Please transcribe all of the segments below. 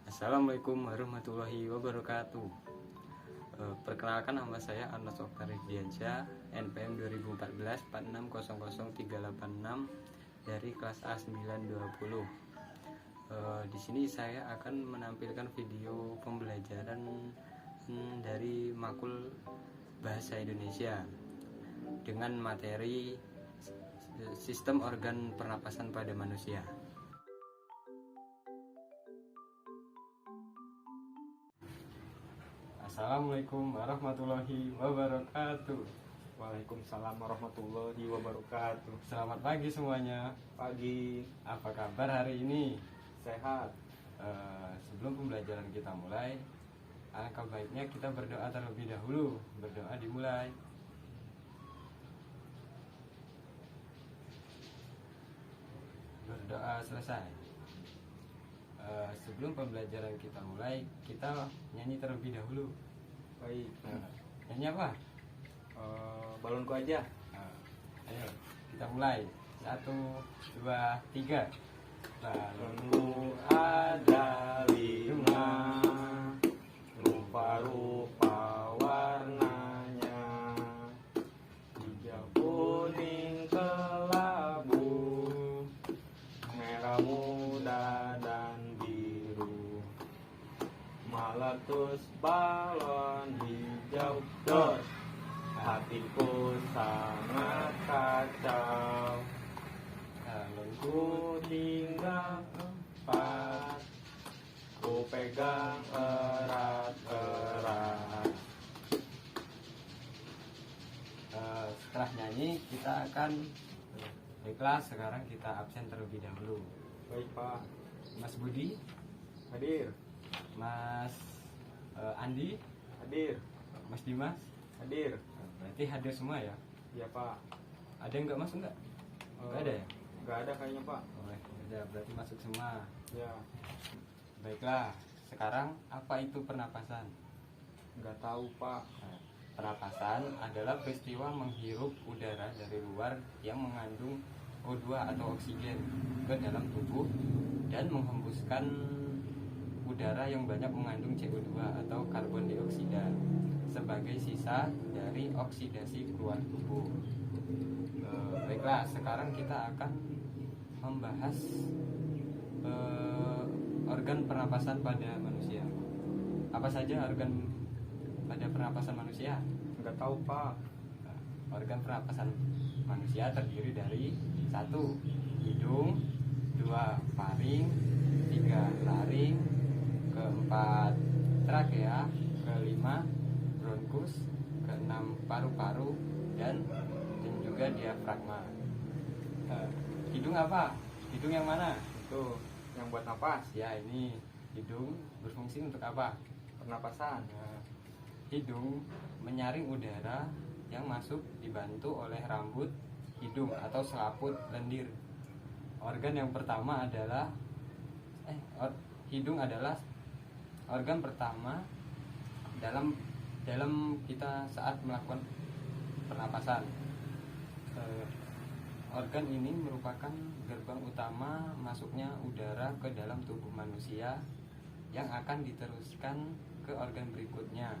Assalamualaikum warahmatullahi wabarakatuh. Perkenalkan, nama saya Arnold Oktar Rizdiansyah, NPM 2014 4600386 dari kelas A920. Di sini saya akan menampilkan video pembelajaran dari makul bahasa Indonesia dengan materi sistem organ pernapasan pada manusia. Assalamualaikum warahmatullahi wabarakatuh. Waalaikumsalam warahmatullahi wabarakatuh. Selamat pagi semuanya. Pagi, Apa kabar hari ini? sehat. Sebelum pembelajaran kita mulai, alangkah baiknya kita berdoa terlebih dahulu. Berdoa dimulai. Berdoa selesai. Sebelum pembelajaran kita mulai, kita nyanyi terlebih dahulu. Baik. Nyanyi apa? Balonku aja. Ayo kita mulai. 1, 2, 3. Balonku ada 5, rupa-rupa warnanya, hijau, kuning, kelabu, merah muda dan biru. Meletus balon hijau, dos. Hatiku sangat kacau. Ku tinggal 4, ku pegang erat-erat. Setelah nyanyi kita akan di kelas. Sekarang kita absen terlebih dahulu. Baik Pak. Mas Budi, Hadir. Mas Andi, Hadir. Mas Dimas. Hadir. Berarti hadir semua ya? Iya Pak. Ada yang nggak masuk nggak? Nggak ada ya? Nggak ada kayaknya Pak. Oh, ya, berarti masuk semua. Ya. Baiklah, sekarang apa itu pernapasan? Nggak tahu Pak. Nah, pernapasan adalah peristiwa menghirup udara dari luar yang mengandung O2 atau oksigen ke dalam tubuh dan menghembuskan udara yang banyak mengandung CO2 atau karbon dioksida sebagai sisa dari oksidasi keluar tubuh. Baiklah, sekarang kita akan membahas organ pernapasan pada manusia. Apa saja organ pada pernapasan manusia? Nggak tahu Pak. Organ pernapasan manusia terdiri dari 1. Hidung, 2. Faring, 3. Laring, 4. Trakea, 5. Bronkus, 6. Paru-paru, dan juga diafragma. Hidung apa? Hidung yang mana? Itu yang buat napas. Ya, ini hidung berfungsi untuk apa? Pernapasan. Nah, hidung menyaring udara yang masuk dibantu oleh rambut hidung atau selaput lendir. Organ yang pertama adalah hidung adalah organ pertama dalam kita saat melakukan pernapasan. Organ ini merupakan gerbang utama masuknya udara ke dalam tubuh manusia yang akan diteruskan ke organ berikutnya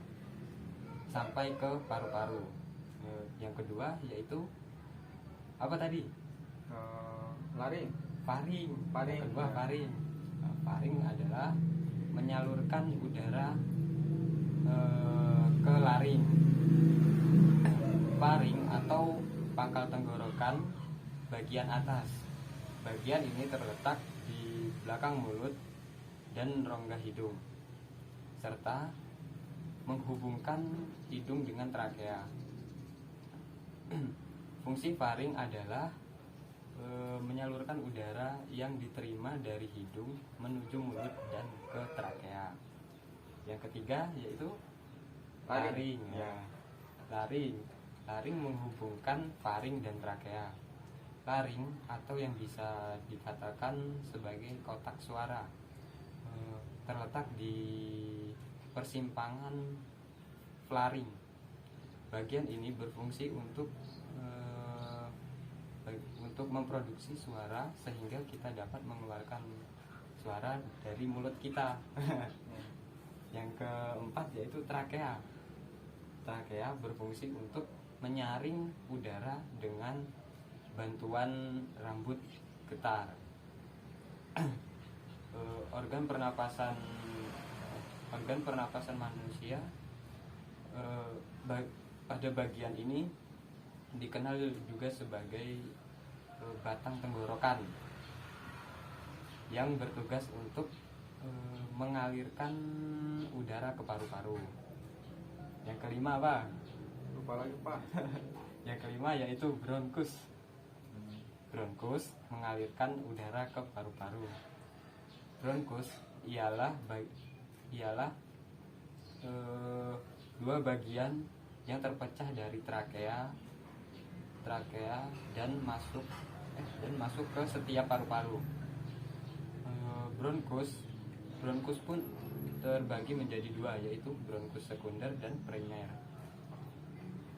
sampai ke paru-paru. Yang kedua yaitu apa tadi? Laring. Faring. Faring. Yang kedua faring. Faring adalah menyalurkan udara ke laring. Faring atau pangkal tenggorokan bagian atas. Bagian ini terletak di belakang mulut dan rongga hidung, serta menghubungkan hidung dengan trakea. Fungsi faring adalah menyalurkan udara yang diterima dari hidung menuju mulut dan ke trakea. Yang ketiga yaitu laring. Ya. Laring menghubungkan faring dan trakea. Laring atau yang bisa dikatakan sebagai kotak suara terletak di persimpangan flaring. Bagian ini berfungsi untuk memproduksi suara sehingga kita dapat mengeluarkan suara dari mulut kita. Yang keempat yaitu trakea. Trakea berfungsi untuk menyaring udara dengan bantuan rambut getar. Organ pernapasan manusia pada bagian ini dikenal juga sebagai batang tenggorokan yang bertugas untuk mengalirkan udara ke paru-paru. Yang kelima apa? Lupa lagi Pak. Yang kelima yaitu bronkus. Bronkus mengalirkan udara ke paru-paru. Bronkus ialah dua bagian yang terpecah dari trakea dan masuk ke setiap paru-paru. Bronkus pun terbagi menjadi dua, yaitu bronkus sekunder dan primer.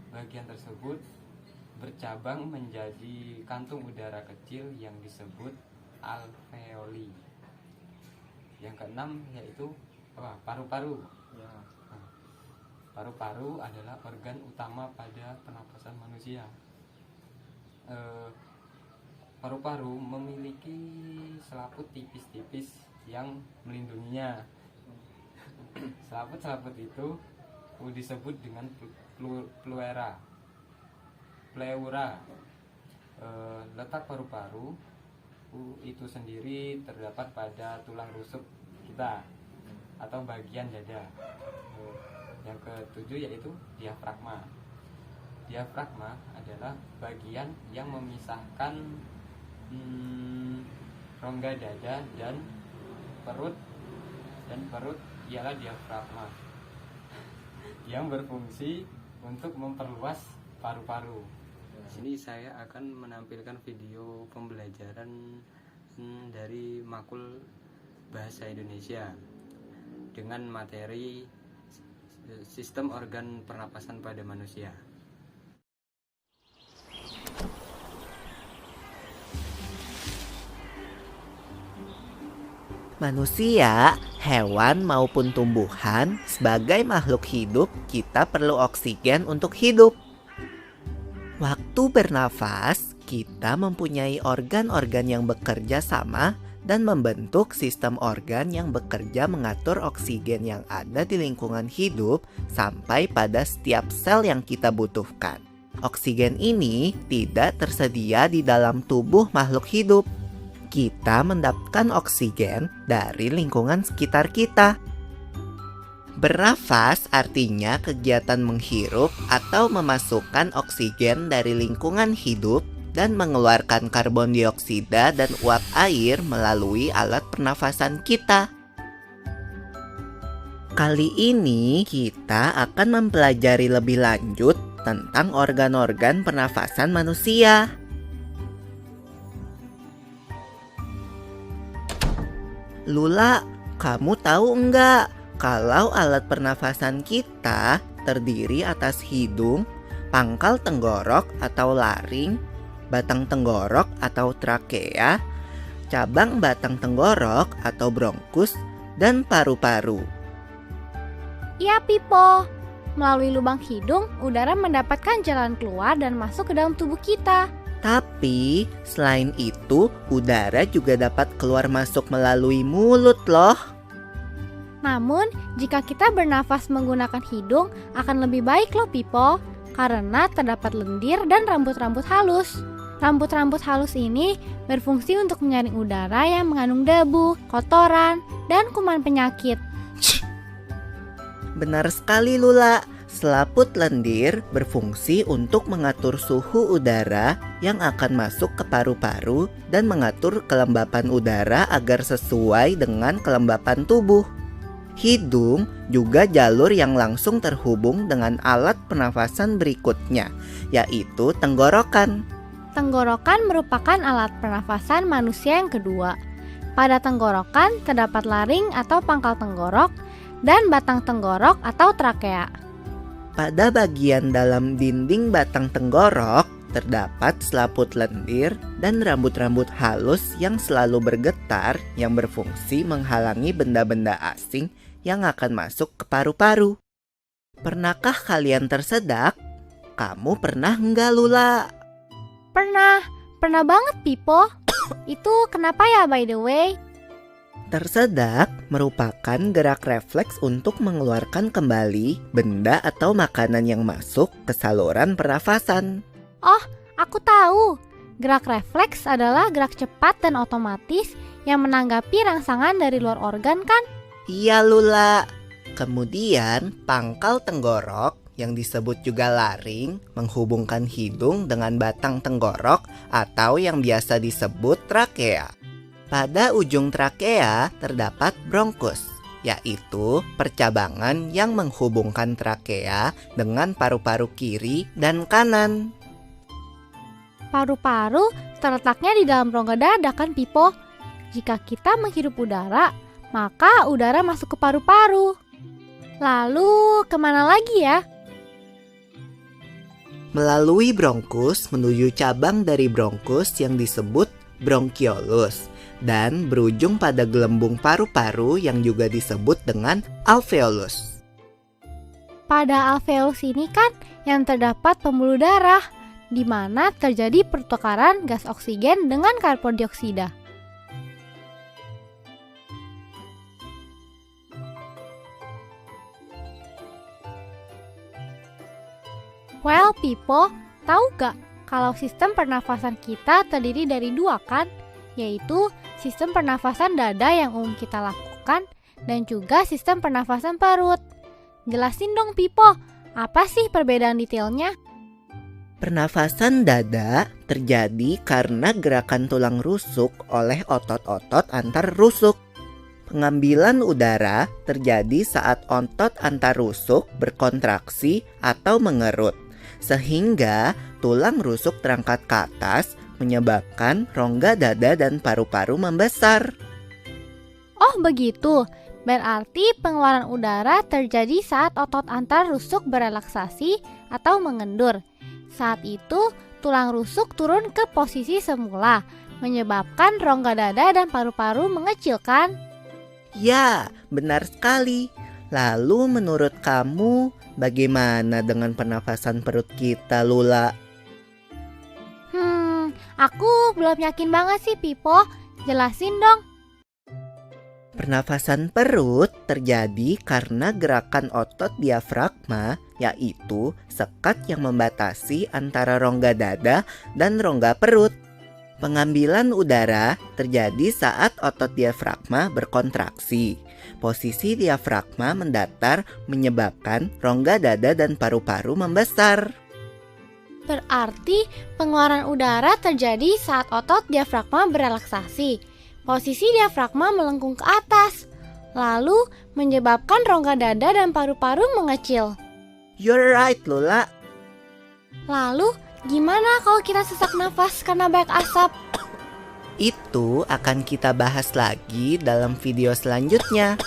Bagian tersebut bercabang menjadi kantung udara kecil yang disebut alveoli. Yang keenam yaitu paru-paru. Ya. Paru-paru adalah organ utama pada pernapasan manusia. Paru-paru memiliki selaput tipis-tipis yang melindunginya. Selaput-selaput itu disebut dengan pleura. Letak paru-paru itu sendiri terdapat pada tulang rusuk kita atau bagian dada. Yang ketujuh yaitu diafragma. Diafragma adalah bagian yang memisahkan rongga dada dan perut ialah diafragma yang berfungsi untuk memperluas paru-paru. Di sini saya akan menampilkan video pembelajaran dari Makul Bahasa Indonesia dengan materi sistem organ pernapasan pada manusia. Manusia, hewan maupun tumbuhan, sebagai makhluk hidup, kita perlu oksigen untuk hidup. Waktu bernafas, kita mempunyai organ-organ yang bekerja sama dan membentuk sistem organ yang bekerja mengatur oksigen yang ada di lingkungan hidup sampai pada setiap sel yang kita butuhkan. Oksigen ini tidak tersedia di dalam tubuh makhluk hidup. Kita mendapatkan oksigen dari lingkungan sekitar kita. Bernafas artinya kegiatan menghirup atau memasukkan oksigen dari lingkungan hidup dan mengeluarkan karbon dioksida dan uap air melalui alat pernafasan kita. Kali ini kita akan mempelajari lebih lanjut tentang organ-organ pernafasan manusia. Lula, kamu tahu enggak kalau alat pernafasan kita terdiri atas hidung, pangkal tenggorok atau laring, batang tenggorok atau trakea, cabang batang tenggorok atau bronkus, dan paru-paru. Iya, Pipo. Melalui lubang hidung, udara mendapatkan jalan keluar dan masuk ke dalam tubuh kita. Tapi, selain itu, udara juga dapat keluar masuk melalui mulut loh. Namun, jika kita bernafas menggunakan hidung, akan lebih baik loh, Pipo. Karena terdapat lendir dan rambut-rambut halus. Rambut-rambut halus ini berfungsi untuk menyaring udara yang mengandung debu, kotoran, dan kuman penyakit. Benar sekali, Lula. Selaput lendir berfungsi untuk mengatur suhu udara yang akan masuk ke paru-paru dan mengatur kelembapan udara agar sesuai dengan kelembapan tubuh. Hidung juga jalur yang langsung terhubung dengan alat pernafasan berikutnya, yaitu tenggorokan. Tenggorokan merupakan alat pernafasan manusia yang kedua. Pada tenggorokan terdapat laring atau pangkal tenggorok dan batang tenggorok atau trakea. Pada bagian dalam dinding batang tenggorok terdapat selaput lendir dan rambut-rambut halus yang selalu bergetar yang berfungsi menghalangi benda-benda asing yang akan masuk ke paru-paru. Pernahkah kalian tersedak? Kamu pernah enggak, Lula? Pernah banget, Pipo. Itu kenapa ya, by the way? Tersedak merupakan gerak refleks untuk mengeluarkan kembali benda atau makanan yang masuk ke saluran pernafasan. Oh, aku tahu. Gerak refleks adalah gerak cepat dan otomatis yang menanggapi rangsangan dari luar organ kan? Iya, Lula. Kemudian pangkal tenggorok yang disebut juga laring menghubungkan hidung dengan batang tenggorok atau yang biasa disebut trakea. Pada ujung trakea terdapat bronkus, yaitu percabangan yang menghubungkan trakea dengan paru-paru kiri dan kanan. Paru-paru terletaknya di dalam rongga dada kan, Pipo? Jika kita menghirup udara, maka udara masuk ke paru-paru. Lalu kemana lagi ya? Melalui bronkus menuju cabang dari bronkus yang disebut bronkiolus dan berujung pada gelembung paru-paru yang juga disebut dengan alveolus. Pada alveolus ini kan yang terdapat pembuluh darah, di mana terjadi pertukaran gas oksigen dengan karbon dioksida. Well, Pipo, tahu gak kalau sistem pernafasan kita terdiri dari dua kan? Yaitu sistem pernafasan dada yang umum kita lakukan dan juga sistem pernafasan perut. Jelasin dong, Pipo, apa sih perbedaan detailnya? Pernafasan dada terjadi karena gerakan tulang rusuk oleh otot-otot antar rusuk. Pengambilan udara terjadi saat otot antar rusuk berkontraksi atau mengerut, sehingga tulang rusuk terangkat ke atas menyebabkan rongga dada dan paru-paru membesar. Oh begitu, berarti pengeluaran udara terjadi saat otot antar rusuk berelaksasi atau mengendur. Saat itu, tulang rusuk turun ke posisi semula, menyebabkan rongga dada dan paru-paru mengecil kan? Ya, benar sekali. Lalu menurut kamu, bagaimana dengan pernafasan perut kita, Lula? Aku belum yakin banget sih, Pipo. Jelasin dong. Pernafasan perut terjadi karena gerakan otot diafragma, yaitu sekat yang membatasi antara rongga dada dan rongga perut. Pengambilan udara terjadi saat otot diafragma berkontraksi. Posisi diafragma mendatar menyebabkan rongga dada dan paru-paru membesar. Berarti pengeluaran udara terjadi saat otot diafragma berelaksasi. Posisi diafragma melengkung ke atas, lalu menyebabkan rongga dada dan paru-paru mengecil. You're right, Lula. Lalu, gimana kalau kita sesak nafas karena banyak asap? Itu akan kita bahas lagi dalam video selanjutnya.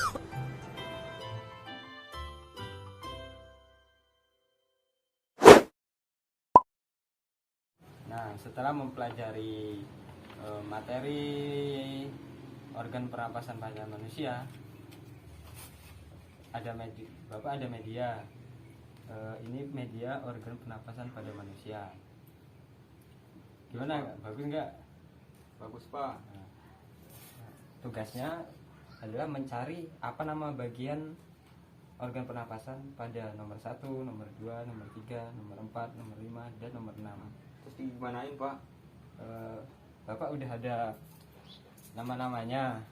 Nah, setelah mempelajari materi organ pernapasan pada manusia, Bapak ada media. Ini media organ pernapasan pada manusia. Gimana? Bagus nggak? Bagus, Pak. Nah, tugasnya adalah mencari apa nama bagian organ pernapasan pada nomor 1, nomor 2, nomor 3, nomor 4, nomor 5, dan nomor 6. Terus digimanain, Pak? Bapak udah ada nama-namanya.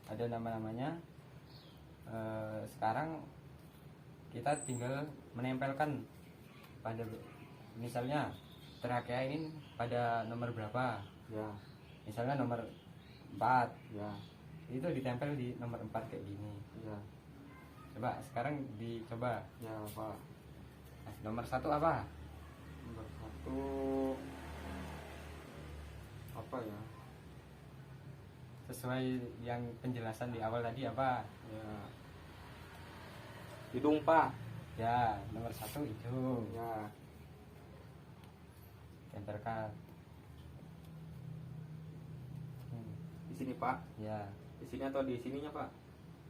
Ada nama-namanya. Sekarang kita tinggal menempelkan pada, misalnya trakea ini pada nomor berapa. Ya. Misalnya nomor 4. Ya. Itu ditempel di nomor 4 kayak gini. Ya. Coba sekarang dicoba. Ya, Pak. Nah, nomor 1 apa? Nomor 1 apa ya? Sesuai yang penjelasan di awal tadi apa? Ya. Hidung, Pak. Ya, nomor 1 hidung. Ya. tempelkan. Di sini Pak. Ya, Di sini atau di sininya Pak?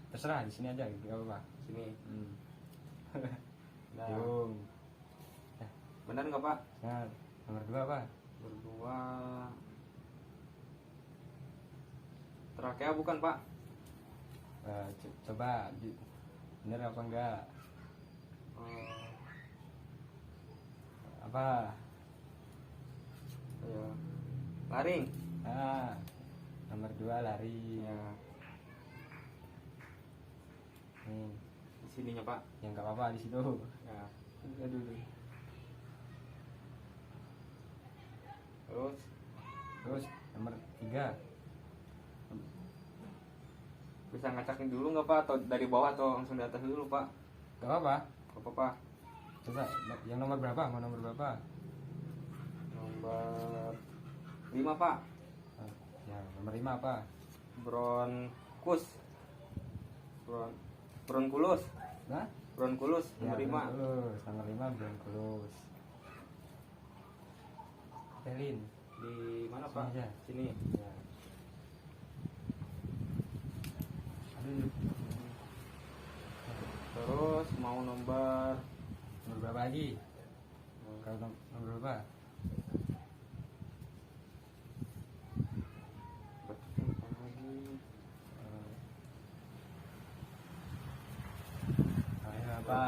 terserah di sini aja, nggak apa-apa. Sini. Nah, Hidung. benar nggak Pak? Nah, nomor 2 apa? Berdua. Trakea bukan Pak? Coba bener apa enggak? Eh, Apa? ya. Laring. Nah, nomor 2 lari. Ya. Nih, Di sininya Pak. yang nggak apa-apa di situ. Ya. Aduh. Terus Terus nomor 3. bisa ngacakin dulu nggak Pak? Atau dari bawah atau langsung di atas dulu Pak? Nggak apa-apa. Gak apa-apa. Coba yang nomor berapa? Mau nomor berapa? Nomor 5 Pak. Ya, nomor 5 apa? Bronkus. Bronkulus. Nah, Bronkulus nomor 5. Bronculus. Nomor 5 Bronculus. Pelin. Di mana Sini Pak? aja. Sini. Ya. Aduh. Terus mau nomor Nomor berapa lagi? Kalau nomor berapa? lagi. Ayo apa?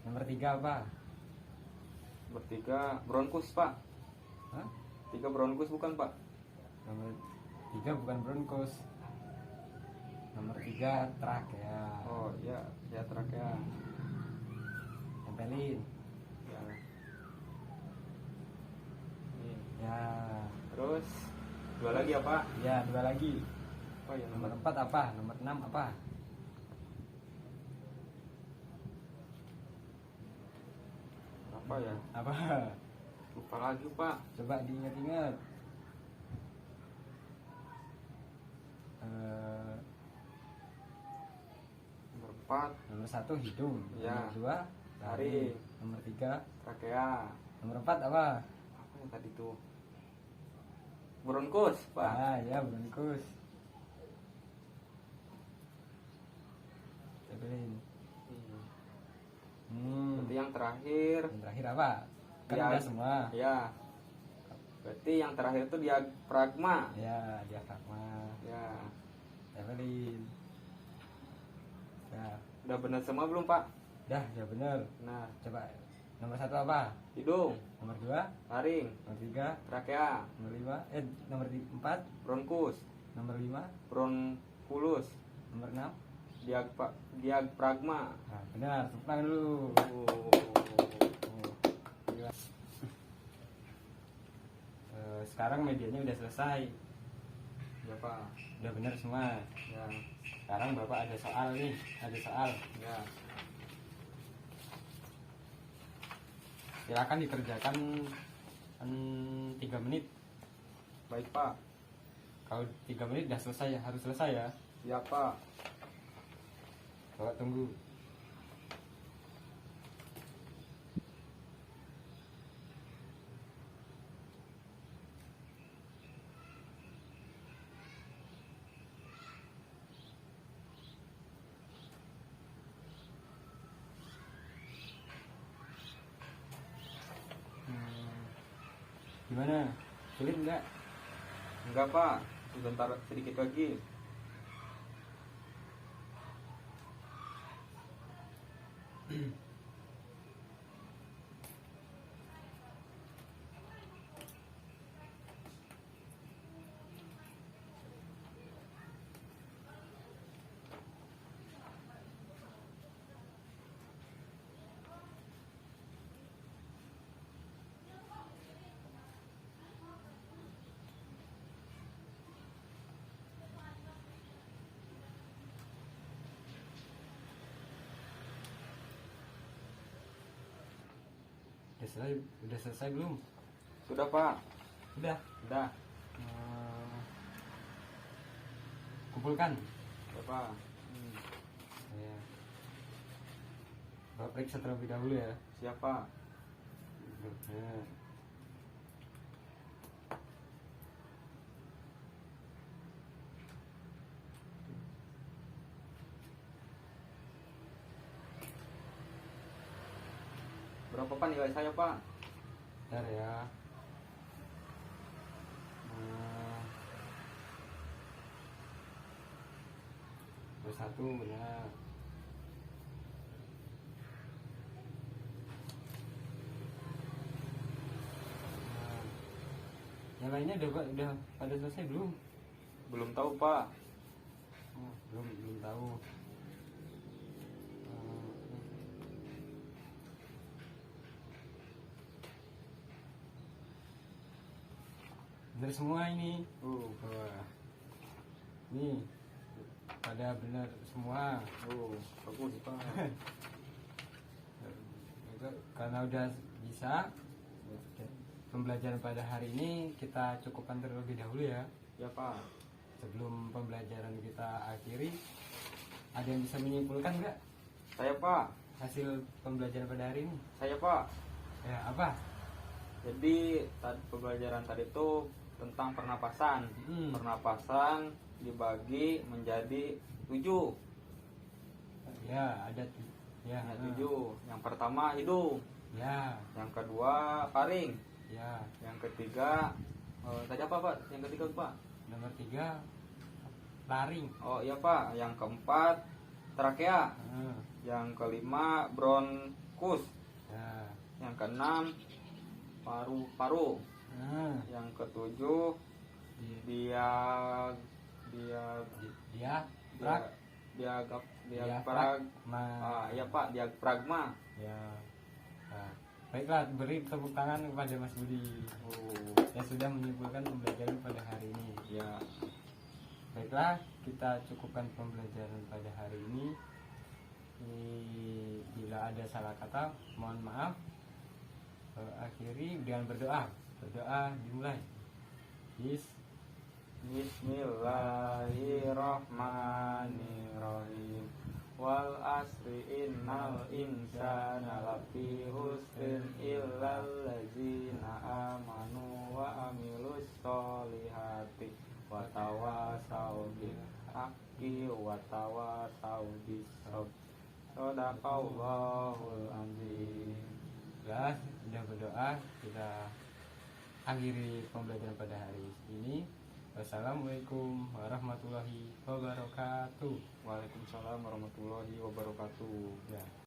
Nomor 3 apa? Nomor 3 Bronkus Pak. Hah? 3 Bronkus bukan Pak? Nomor 3 bukan Broncos. Nomor 3 Trakea. Oh iya, ya trakea. Tempelin. Ya. Nih. Ya. Terus 2 lagi ya Pak? Ya, 2 lagi. Oh ya Nomor nomor 4 apa? Nomor 6 apa? apa ya? Apa? Lupa lagi Pak. Coba diingat-ingat. Nomor 4 Nomor 1 hidung. Ya. Nomor 2 lari. Lari. Nomor 3. trakea. Nomor 4 apa? Apa yang tadi tuh? Bronkus Pak. Ah, ya Broncos. Tempelin. Berarti yang terakhir. Yang terakhir apa? Kan Dia- udah semua. Ya. Berarti yang terakhir itu diafragma. Ya, diafragma. Ya. Tempelin. Ya, Udah benar semua belum Pak? dah, ya bener. Nah, Coba nomor 1 apa? hidung, Nomor 2, laring, nomor 3, trakea, nomor 5, nomor 4, bronkus, nomor 5, bronkulus, nomor 6. diafragma. Nah, benar, tepuk tangan dulu. Gila. Sekarang medianya udah selesai. Ya Pak. Udah bener semua. Ya. Sekarang Bapak ada soal nih, ada soal. Ya. Silakan dikerjakan 3 menit. Baik Pak. Kalau 3 menit udah selesai, harus selesai ya. Ya Pak. Bapak tunggu. Gimana? Sulit enggak? Enggak Pak. Sebentar sedikit lagi. Udah selesai belum? Sudah Pak. Udah. Udah. Kumpulkan. Ya Pak. Ya. Bapak periksa terlebih dahulu ya. Siapa? Nah, Berapa Pak nilai saya Pak? bentar ya. Nah, 21 benar. Nah, yang lainnya udah pada selesai belum? Belum tahu Pak. Oh, belum tahu. Bener semua ini. Wah. Nih, pada benar semua. Bagus Pak. Karena udah bisa, pembelajaran pada hari ini kita cukupkan terlebih dahulu ya. Ya Pak. Sebelum pembelajaran kita akhiri, ada yang bisa menyimpulkan nggak Saya Pak. hasil pembelajaran pada hari ini? Saya Pak. Ya, apa? Jadi pembelajaran tadi itu tentang pernapasan. Pernapasan dibagi menjadi 7. Ya, ada ya, Ya, 7. Yang pertama hidung, ya, yang kedua faring, ya. yang ketiga tadi apa Pak? Yang ketiga Pak? Nomor 3 laring. Oh iya Pak. Yang keempat trakea, Nah, yang kelima bronkus, ya. yang keenam paru-paru, Nah, yang ketujuh di- dia dia dia dia diafrag. Ya Pak, diafragma. Ya. Nah, baiklah, beri tepuk tangan kepada Mas Budi yang sudah menyimpulkan pembelajaran pada hari ini. Ya. Baiklah, kita cukupkan pembelajaran pada hari ini. Bila ada salah kata, mohon maaf. Akhiri dengan berdoa. Berdoa dimulai. Bismillahirrahmanirrahim. Wal asri innal insana lafi husrin illal ladzina amanu wa amilus solihati wa tawasau bil haqqi wa tawasau bis sabr. Shadaqallahul azim. Sudah berdoa, kita akhiri pembelajaran pada hari ini. Wassalamualaikum warahmatullahi wabarakatuh. Waalaikumsalam warahmatullahi wabarakatuh. Ya.